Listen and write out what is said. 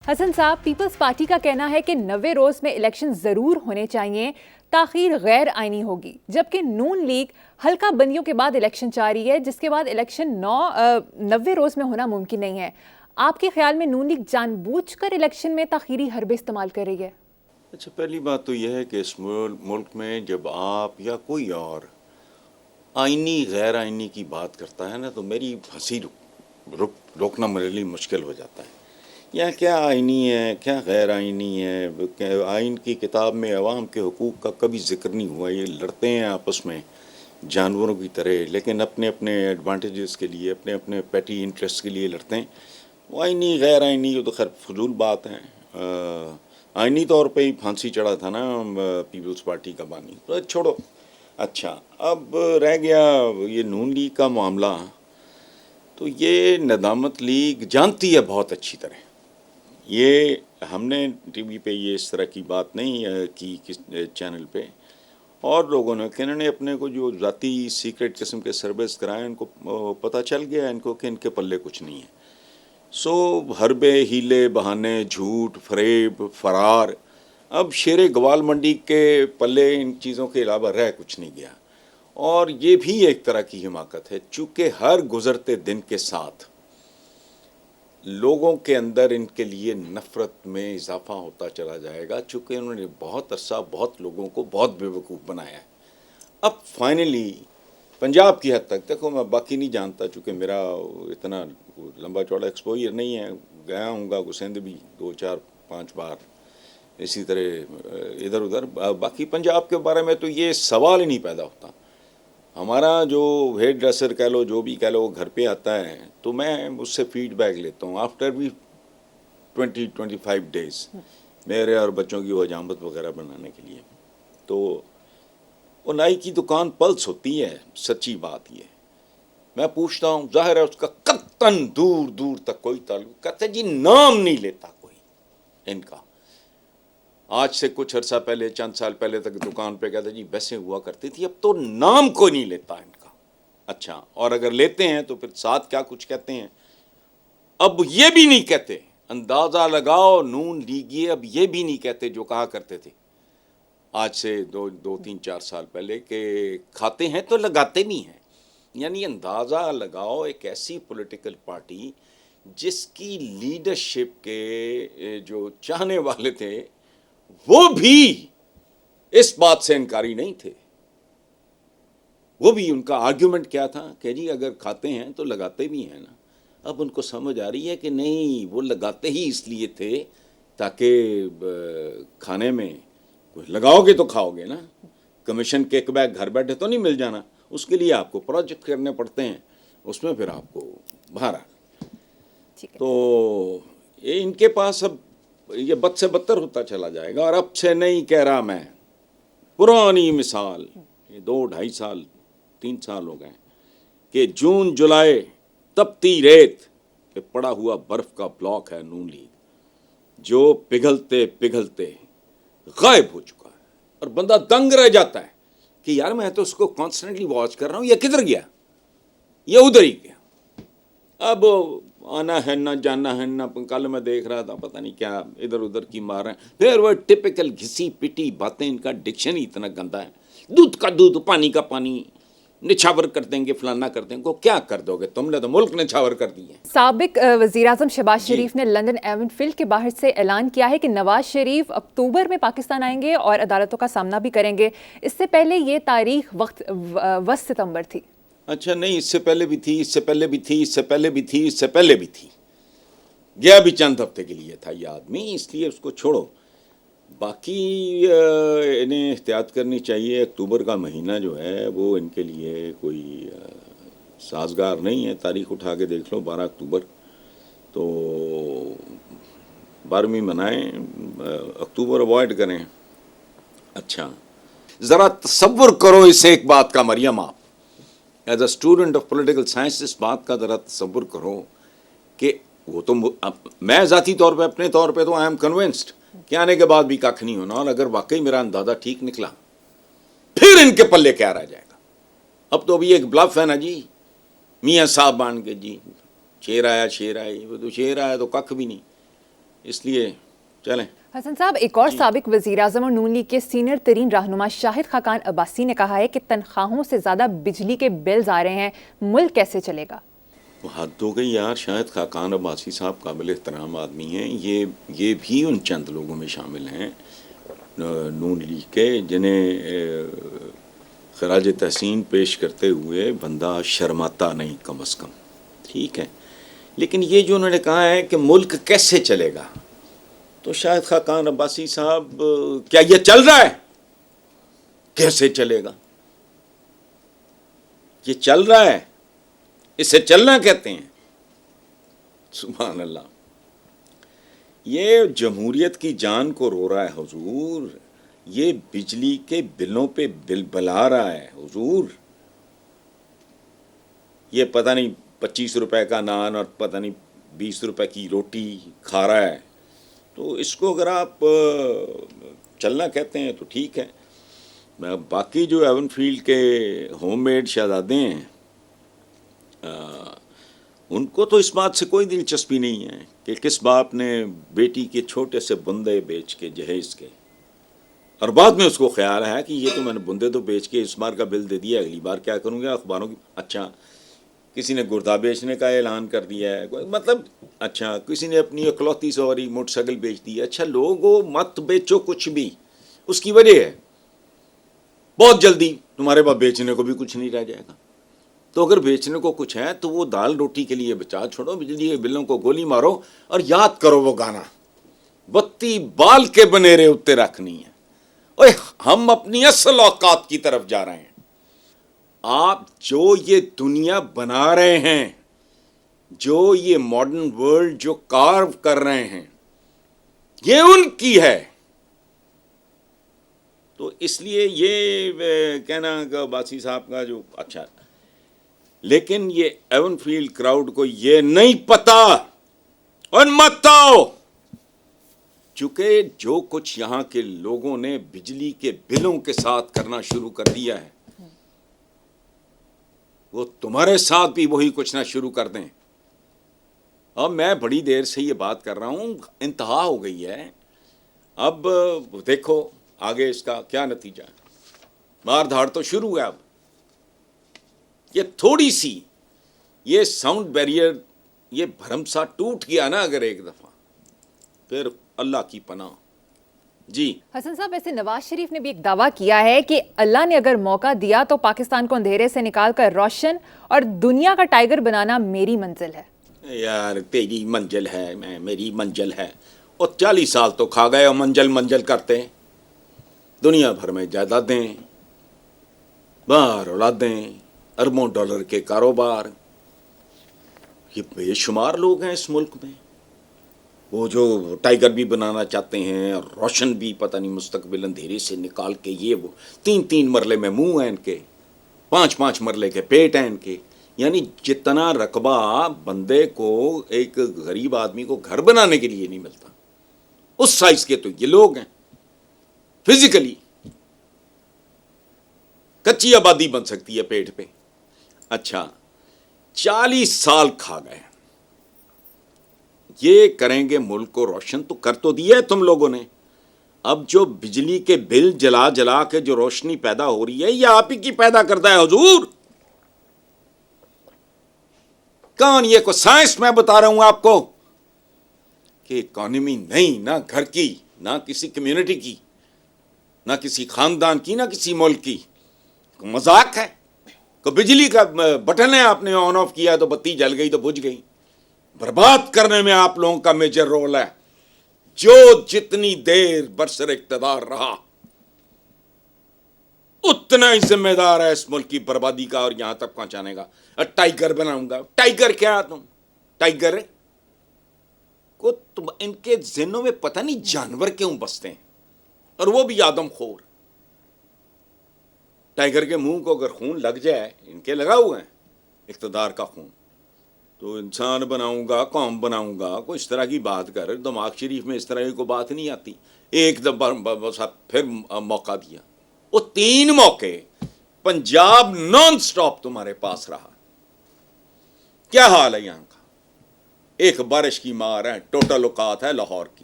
حسن صاحب، Peoples party کا کہنا ہے کہ 90 روز میں الیکشن ضرور ہونے چاہیے، تاخیر غیر آئینی ہوگی، جبکہ نون لیگ حلقہ بندیوں کے بعد الیکشن چاہ رہی ہے، جس کے بعد الیکشن 90 روز میں ہونا ممکن نہیں ہے۔ آپ کے خیال میں نون لیگ جان بوجھ کر الیکشن میں تاخیری حربے استعمال کر رہی ہے؟ اچھا، پہلی بات تو یہ ہے کہ اس ملک میں جب آپ یا کوئی اور آئینی غیر آئینی کی بات کرتا ہے نا تو میری ہنسی روکنا میرے لیے مشکل ہو جاتا ہے۔ یہاں کیا آئینی ہے، کیا غیر آئینی ہے؟ آئین کی کتاب میں عوام کے حقوق کا کبھی ذکر نہیں ہوا۔ یہ لڑتے ہیں آپس میں جانوروں کی طرح، لیکن اپنے اپنے ایڈوانٹیجز کے لیے، اپنے اپنے پیٹی انٹرسٹ کے لیے لڑتے ہیں۔ وہ آئینی غیر آئینی یہ تو خیر فضول بات ہے۔ آئینی طور پہ ہی پھانسی چڑھا تھا نا پیپلز پارٹی کا بانی، تو چھوڑو۔ اچھا، اب رہ گیا یہ نون لیگ کا معاملہ، تو یہ ندامت لیگ جانتی ہے بہت اچھی طرح۔ یہ ہم نے ٹی وی پہ یہ اس طرح کی بات نہیں کی کس چینل پہ، اور لوگوں نے کہ انہوں نے اپنے کو جو ذاتی سیکرٹ قسم کے سروس کرائے، ان کو پتہ چل گیا ان کو کہ ان کے پلے کچھ نہیں ہے۔ سو حربے، ہیلے، بہانے، جھوٹ، فریب، فرار، اب شیر گوال منڈی کے پلے ان چیزوں کے علاوہ رہ کچھ نہیں گیا۔ اور یہ بھی ایک طرح کی حماقت ہے، چونکہ ہر گزرتے دن کے ساتھ لوگوں کے اندر ان کے لیے نفرت میں اضافہ ہوتا چلا جائے گا، چونکہ انہوں نے بہت عرصہ بہت لوگوں کو بہت بے وقوف بنایا ہے۔ اب فائنلی پنجاب کی حد تک دیکھو، میں باقی نہیں جانتا چونکہ میرا اتنا لمبا چوڑا ایکسپوجر نہیں ہے، گیا ہوں گا سندھ بھی 2 4 5 بار، اسی طرح ادھر ادھر۔ باقی پنجاب کے بارے میں تو یہ سوال ہی نہیں پیدا ہوتا۔ ہمارا جو ہیڈ ڈریسر کہہ لو، جو بھی کہہ لو، وہ گھر پہ آتا ہے تو میں اس سے فیڈ بیک لیتا ہوں آفٹر بھی 20-25 ڈیز، میرے اور بچوں کی حجامت وغیرہ بنانے کے لیے۔ تو وہ نائی کی دکان پلس ہوتی ہے، سچی بات یہ۔ میں پوچھتا ہوں، ظاہر ہے اس کا قطعاً دور دور تک کوئی تعلق، کہتے جی نام نہیں لیتا کوئی ان کا۔ آج سے کچھ عرصہ پہلے، چند سال پہلے تک دکان پہ کہتے جی ویسے ہوا کرتی تھی، اب تو نام کوئی نہیں لیتا ان کا۔ اچھا، اور اگر لیتے ہیں تو پھر ساتھ کیا کچھ کہتے ہیں؟ اب یہ بھی نہیں کہتے، اندازہ لگاؤ نون لیگی اب یہ بھی نہیں کہتے جو کہا کرتے تھے آج سے 2-3-4 سال پہلے، کہ کھاتے ہیں تو لگاتے بھی ہیں۔ یعنی اندازہ لگاؤ ایک ایسی پولیٹیکل پارٹی جس کی لیڈرشپ کے جو چاہنے والے تھے وہ بھی اس بات سے انکاری نہیں تھے۔ وہ بھی ان کا آرگیومنٹ کیا تھا کہ جی اگر کھاتے ہیں تو لگاتے بھی ہیں نا۔ اب ان کو سمجھ آ رہی ہے کہ نہیں، وہ لگاتے ہی اس لیے تھے تاکہ کھانے میں لگاؤ گے تو کھاؤ گے نا، کمیشن کیک بیک گھر بیٹھے تو نہیں مل جانا، اس کے لیے آپ کو پروجیکٹ کرنے پڑتے ہیں، اس میں پھر آپ کو باہر آنا۔ تو یہ ان کے پاس اب یہ بد سے بدتر ہوتا چلا جائے گا۔ اور اب سے نہیں کہہ رہا میں، پرانی مثال، یہ 2-2.5 سال 3 سال ہو گئے کہ جون جولائی تپتی ریت پہ پڑا ہوا برف کا بلاک ہے نون لیگ، جو پگھلتے پگھلتے غائب ہو چکا ہے، اور بندہ دنگ رہ جاتا ہے کہ یار میں تو اس کو کانسٹنٹلی واچ کر رہا ہوں، یہ کدھر گیا، یہ ادھر ہی گیا۔ اب آنا ہے نہ جانا ہے نہ، کل میں دیکھ رہا تھا پتہ نہیں کیا ادھر ادھر کی مار رہے ہیں۔ پھر وہ ٹپکل گھسی پٹی باتیں، ان کا ڈکشن ہی اتنا گندا ہے، دودھ کا دودھ پانی کا پانی، نچھاور کر دیں گے، فلانا کر دیں گے۔ کیا کر دو گے تم نے؟ تو ملک نچھاور کر دی ہے۔ سابق وزیر اعظم شہباز شریف نے لندن ایون فیلڈ کے باہر سے اعلان کیا ہے کہ نواز شریف اکتوبر میں پاکستان آئیں گے اور عدالتوں کا سامنا بھی کریں گے۔ اس سے پہلے یہ تاریخ وسط ستمبر تھی۔ اچھا نہیں، اس سے پہلے بھی تھی، اس سے پہلے بھی تھی، اس سے پہلے بھی تھی، اس سے پہلے بھی تھی، گیا بھی چند ہفتے کے لیے تھا یہ آدمی، اس لیے اس کو چھوڑو۔ باقی انہیں احتیاط کرنی چاہیے۔ اکتوبر کا مہینہ جو ہے وہ ان کے لیے کوئی سازگار نہیں ہے۔ تاریخ اٹھا کے دیکھ لو، 12 اکتوبر، تو 12ویں منائیں، اکتوبر اوائڈ کریں۔ اچھا، ذرا تصور کرو اس ایک بات کا، مریم آپ is a student of political science اس بات کا ذرا تصور کرو کہ وہ تو میں ذاتی طور پہ، اپنے طور پہ تو آئی ایم کنونسڈ کہ آنے کے بعد بھی کھ نہیں ہونا، اور اگر واقعی میرا اندازہ ٹھیک نکلا پھر ان کے پلے کیا رہ جائے گا۔ اب تو ابھی ایک بلف ہے نا جی، میاں صاحب مان کے جی شیر آیا شیر آئی، وہ تو شیر آیا تو کھ بھی نہیں۔ اس لیے چلیں. حسن صاحب، ایک اور سابق وزیر اعظم اور نون لیگ کے سینئر ترین رہنما شاہد خاقان عباسی نے کہا ہے کہ تنخواہوں سے زیادہ بجلی کے بلز آ رہے ہیں، ملک کیسے چلے گا؟ حد ہو گئی یار. شاہد خاقان عباسی صاحب قابل احترام آدمی ہیں. یہ بھی ان چند لوگوں میں شامل ہیں نون لیگ کے جنہیں خراج تحسین پیش کرتے ہوئے بندہ شرماتا نہیں کم از کم. ٹھیک ہے، لیکن یہ جو انہوں نے کہا ہے کہ ملک کیسے چلے گا، تو شاہد خاقان عباسی صاحب کیا یہ چل رہا ہے؟ کیسے چلے گا؟ یہ چل رہا ہے، اسے چلنا کہتے ہیں. سبحان اللہ. یہ جمہوریت کی جان کو رو رہا ہے حضور. یہ بجلی کے بلوں پہ بل بلا رہا ہے حضور. یہ پتہ نہیں 25 روپے کا نان اور پتہ نہیں 20 روپے کی روٹی کھا رہا ہے. تو اس کو اگر آپ چلنا کہتے ہیں تو ٹھیک ہے. باقی جو ایون فیلڈ کے ہوم میڈ شہزادے ہیں، ان کو تو اس بات سے کوئی دلچسپی نہیں ہے کہ کس باپ نے بیٹی کے چھوٹے سے بندے بیچ کے جہیز کے، اور بعد میں اس کو خیال ہے کہ یہ تو میں نے بندے تو بیچ کے اس بار کا بل دے دیا، اگلی بار کیا کروں گا اخباروں کی. اچھا، کسی نے گردہ بیچنے کا اعلان کر دیا ہے، مطلب اچھا کسی نے اپنی اکلوتی سواری موٹر سائیکل بیچ دی. اچھا لوگوں مت بیچو کچھ بھی، اس کی وجہ ہے بہت جلدی تمہارے پاس بیچنے کو بھی کچھ نہیں رہ جائے گا. تو اگر بیچنے کو کچھ ہے تو وہ دال روٹی کے لیے بچا چھوڑو، بجلی کے بلوں کو گولی مارو، اور یاد کرو وہ گانا، بتی بال کے بنیرے اتے رکھنی ہے. اوے ہم اپنی اصل اوقات کی طرف جا رہے ہیں. آپ جو یہ دنیا بنا رہے ہیں، جو یہ ماڈرن ورلڈ جو کارو کر رہے ہیں، یہ ان کی ہے. تو اس لیے یہ کہنا کہ باسی صاحب کا جو اچھا، لیکن یہ ایون فیلڈ کراؤڈ کو یہ نہیں پتا، اور مت آؤ، چونکہ جو کچھ یہاں کے لوگوں نے بجلی کے بلوں کے ساتھ کرنا شروع کر دیا ہے، وہ تمہارے ساتھ بھی وہی کچھ نہ شروع کر دیں. اب میں بڑی دیر سے یہ بات کر رہا ہوں، انتہا ہو گئی ہے. اب دیکھو آگے اس کا کیا نتیجہ ہے. مار دھاڑ تو شروع ہے. اب یہ تھوڑی سی یہ ساؤنڈ بیریئر یہ بھرم سا ٹوٹ گیا نا اگر ایک دفعہ، پھر اللہ کی پناہ. جی حسن صاحب، ایسے نواز شریف نے بھی ایک دعویٰ کیا ہے کہ اللہ نے اگر موقع دیا تو پاکستان کو اندھیرے سے نکال کر روشن اور دنیا کا ٹائیگر بنانا میری منزل ہے. یار تیری منزل ہے، میری منزل ہے. اور 40 سال تو کھا گئے اور منزل کرتے. دنیا بھر میں جائیدادیں، باہر اولادیں، اربوں ڈالر کے کاروبار. یہ بے شمار لوگ ہیں اس ملک میں، وہ جو ٹائیگر بھی بنانا چاہتے ہیں اور روشن بھی، پتہ نہیں مستقبل اندھیرے سے نکال کے. یہ وہ 3 مرلے میں منہ ہیں ان کے، 5 مرلے کے پیٹ ہیں ان کے. یعنی جتنا رقبہ بندے کو، ایک غریب آدمی کو گھر بنانے کے لیے نہیں ملتا، اس سائز کے تو یہ لوگ ہیں. فزیکلی کچی آبادی بن سکتی ہے پیٹ پہ. اچھا 40 سال کھا گئے، یہ کریں گے ملک کو روشن. تو کر تو دیا ہے تم لوگوں نے. اب جو بجلی کے بل جلا کے جو روشنی پیدا ہو رہی ہے، یہ آپ ہی کی پیدا کرتا ہے حضور. کون یہ کو سائنس میں بتا رہا ہوں آپ کو کہ اکانومی نہیں، نہ گھر کی، نہ کسی کمیونٹی کی، نہ کسی خاندان کی، نہ کسی ملک کی. مذاق ہے کہ بجلی کا بٹن ہے، آپ نے آن آف کیا تو بتی جل گئی تو بجھ گئی. برباد کرنے میں آپ لوگوں کا میجر رول ہے. جو جتنی دیر برسر اقتدار رہا اتنا ہی ذمہ دار ہے اس ملک کی بربادی کا اور یہاں تک پہنچانے کا. ٹائیگر بناؤں گا. ٹائیگر کیا تم؟ ٹائیگر کو تم، ان کے ذہنوں میں پتہ نہیں جانور کیوں بستے ہیں، اور وہ بھی آدم خور. ٹائیگر کے منہ کو اگر خون لگ جائے، ان کے لگا ہوا ہے اقتدار کا خون، تو انسان بناؤں گا، قوم بناؤں گا، کوئی اس طرح کی بات کر. دماغ شریف میں اس طرح کی کوئی بات نہیں آتی. ایک دفعہ پھر موقع دیا، وہ 3 موقع پنجاب نان سٹاپ تمہارے پاس رہا. کیا حال ہے یہاں کا؟ ایک بارش کی مار ہے ٹوٹل اوقات ہے لاہور کی.